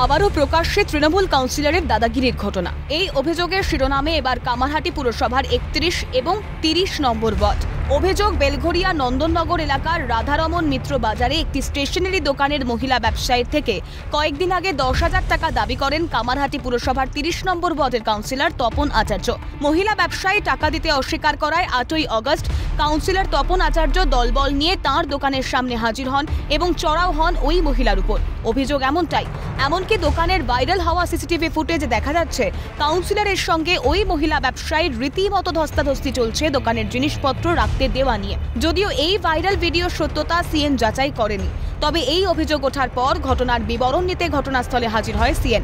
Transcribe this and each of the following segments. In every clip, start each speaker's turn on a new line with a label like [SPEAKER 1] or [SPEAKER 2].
[SPEAKER 1] আবারও প্রকাশ্যে তৃণমূল কাউন্সিলরের দাদাগিরির ঘটনা। এই অভিযোগের শিরোনামে এবার কামারহাটি পুরসভার ৩১ এবং ৩০ নম্বর ওয়ার্ড। অভিযোগ, বেলঘরিয়া নন্দননগর এলাকার রাধারমন মিত্র বাজারে একটি স্টেশনারি দোকানের মহিলা ব্যবসায়ীর থেকে কয়েকদিন আগে ১০,০০০ টাকা দাবি করেন কামারহাটি পুরসভার ৩০ নম্বর ওয়ার্ডের কাউন্সিলর তপন আচার্য। মহিলা ব্যবসায়ী টাকা দিতে অস্বীকার করায় ৮ই আগস্ট কাউন্সিলর তপন আচার্য দলবল নিয়ে তাঁর দোকানের সামনে হাজির হন এবং চড়াও হন ওই মহিলার উপর। অভিযোগ এমনটাই, এমনকি দোকানের ভাইরাল হওয়া সিসিটিভি ফুটেজে দেখা যাচ্ছে কাউন্সিলরের সঙ্গে ওই মহিলা ব্যবসায়ীর রীতিমতো ধস্তাধস্তি চলছে দোকানের জিনিসপত্র রাখতে দেওয়া নিয়ে। যদিও এই ভাইরাল ভিডিওর সত্যতা সিএন যাচাই করেনি, তবে এই অভিযোগ ওঠার পর ঘটনার বিবরণ নিতে ঘটনাস্থলে হাজির হয় সিএন।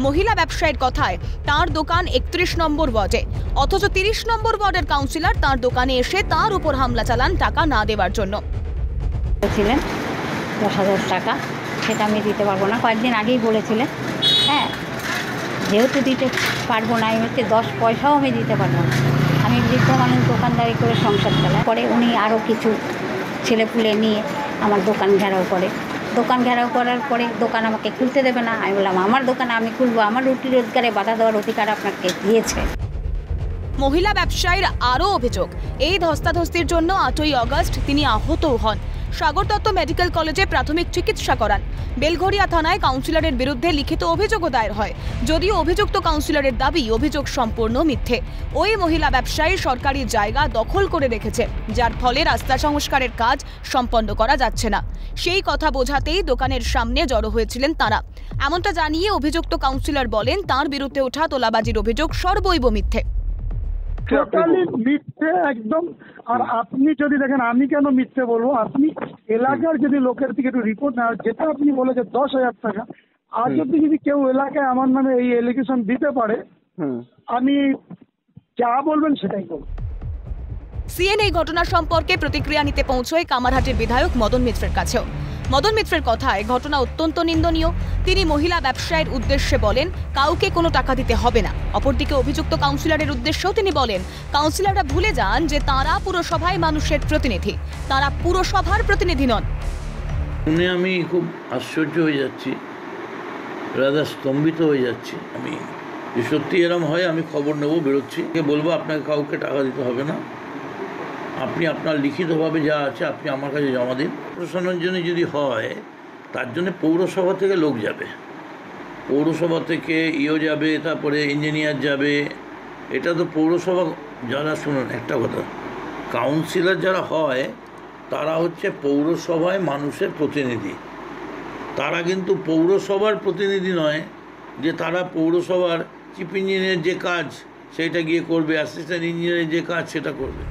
[SPEAKER 1] মহিলা ব্যবসায়ীর কথায় তার দোকান ৩১ নম্বর ওয়ার্ডে, অথচ ৩০ নম্বর ওয়ার্ডের কাউন্সিলর তার দোকানে এসে তার উপর হামলা চালান টাকা না দেওয়ার জন্য।
[SPEAKER 2] ১০,০০০ টাকা সেটা আমি দিতে পারবো না, কয়েকদিন আগেই বলেছিলেন। হ্যাঁ, যেহেতু দিতে পারবো না, আমি 10 পয়সাও আমি দিতে পারবো না। আমি বৃদ্ধ মানুষ, দোকানদারি করে সংসার চালাই। পরে উনি আরও কিছু ছেলেপুলে নিয়ে আমার দোকান ঘেরাও করে। দোকান ঘেরাও করার পরে দোকান আমাকে খুলতে দেবে না। আমি বললাম, আমার দোকানে আমি খুলবো, আমার রুটি রোজগারে বাধা দেওয়ার অধিকার আপনাকে দিয়েছে।
[SPEAKER 1] মহিলা ব্যবসায়ীর আরও অভিযোগ, এই ধস্তাধস্তির জন্য ৮ই আগস্ট তিনি আহতও হন। সাগর দত্ত মেডিকেল কলেজে প্রাথমিক চিকিৎসা করান। বেলঘরিয়া থানায় কাউন্সিলরের বিরুদ্ধে লিখিত অভিযোগও দায়ের হয়, যদিও অভিযুক্ত কাউন্সিলরের দাবি অভিযোগ সম্পূর্ণ মিথ্যে। ওই মহিলা ব্যবসায়ী সরকারি জায়গা দখল করে রেখেছে, যার ফলে রাস্তা সংস্কারের কাজ সম্পন্ন করা যাচ্ছে না। সেই কথা বোঝাতেই দোকানের সামনে জড়ো হয়েছিলেন তাঁরা। এমনটা জানিয়ে অভিযুক্ত কাউন্সিলর বলেন, তাঁর বিরুদ্ধে ওঠা তোলাবাজির অভিযোগ সর্বৈব মিথ্যে।
[SPEAKER 3] টোটালি মিথ্যে একদম। আর আপনি যদি দেখেন, আমি কেন মিথ্যে বলবো, আপনি এলাকার যদি লোকের থেকে একটু রিপোর্ট নেওয়া, যেটা আপনি বলেছেন ১০,০০০ টাকা, আর যদি কেউ এলাকায় আমার নামে এই এলিগেশন দিতে পারে, আমি যা বলবেন সেটাই বলবো।
[SPEAKER 1] সিএন এই ঘটনা সম্পর্কে প্রতিক্রিয়া নিতে পৌঁছয় কামারহাটির বিধায়ক মদন মিত্রের কাছেও। মদন মিত্রের কথায় ঘটনা অত্যন্ত নিন্দনীয়। তিনি মহিলা ব্যবসায়ীর উদ্দেশ্যে বলেন, কাউকে কোনো টাকা দিতে হবে না। অপরদিকে অভিযুক্ত কাউন্সিলরের উদ্দেশ্যেও তিনি বলেন, কাউন্সিলররা ভুলে যান যে তাঁরা পুরসভায় মানুষের প্রতিনিধি, তাঁরা পুরসভার প্রতিনিধি নন।
[SPEAKER 4] শুনে আমি খুব আশ্চর্য হয়ে যাচ্ছি, রাজা স্তম্ভিত হয়ে যাচ্ছি আমি, যে সত্যি এরম হয় আমি খবর নেব, বেরোচ্ছি, বলবো আপনাকে কাউকে টাকা দিতে হবে না, আপনি আপনার লিখিতভাবে যা আছে আপনি আমার কাছে জমা দিন। প্রশাসনের জন্য যদি হয়, তার জন্য পৌরসভা থেকে লোক যাবে, পৌরসভা থেকে যাবে, তারপরে ইঞ্জিনিয়ার যাবে। এটা তো পৌরসভা যারা, শুনুন একটা কথা, কাউন্সিলর যারা হয় তারা হচ্ছে পৌরসভায় মানুষের প্রতিনিধি। তারা কিন্তু পৌরসভার প্রতিনিধি নয় যে তারা পৌরসভার চিফ ইঞ্জিনিয়ার যে কাজ সেটা গিয়ে করবে, অ্যাসিস্ট্যান্ট ইঞ্জিনিয়ারের যে কাজ সেটা করবে।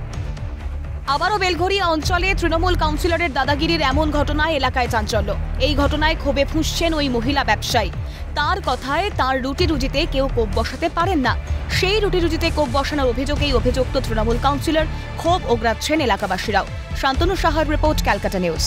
[SPEAKER 1] আবারও বেলঘরিয়া অঞ্চলে তৃণমূল কাউন্সিলরের দাদাগিরির এমন ঘটনায় এলাকায় চাঞ্চল্য। এই ঘটনায় ক্ষোভে ফুঁসছেন ওই মহিলা ব্যবসায়ী। তার কথায় তার রুটি রুজিতে কেউ কোপ বসাতে পারেন না। সেই রুটি রুজিতে কোপ বসানোর অভিযোগেই অভিযুক্ত তৃণমূল কাউন্সিলর ক্ষোভ ওগরাচ্ছেন এলাকাবাসীরাও। শান্তনু সাহার রিপোর্ট, ক্যালকাটা নিউজ।